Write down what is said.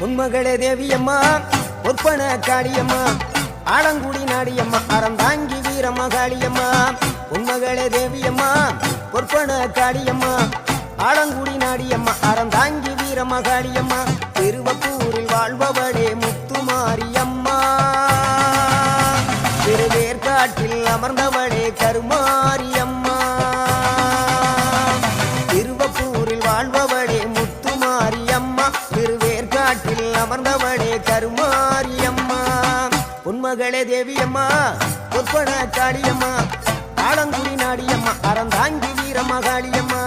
உன்மகளே தேவியம்மா ஒற்பன காளியம்மா ஆலங்குடி நாடியம்மா அறந்தாங்கி வீரமகாளியம்மா உன்மகளே தேவியம்மா ஒற்பன காளியம்மா ஆலங்குடி நாடியம்மா அறந்தாங்கி வீரமகாளியம்மா திருவப்பூரில் வாழ்பவளே முத்துமாரியம்மா திருவேற்காட்டில் அமர்ந்தவளே கருமாரியம்மா திருவப்பூரில் வாழ்பவளே முத்துமாரியம்மா திருவேற்காட்டில் அமர்ந்தவளே கருமாரியம்மா உன்மகளே தேவியம்மா ஒற்பன காளியம்மா ஆலங்குடி நாடியம்மா அறந்தாங்கி வீரமகாளியம்மா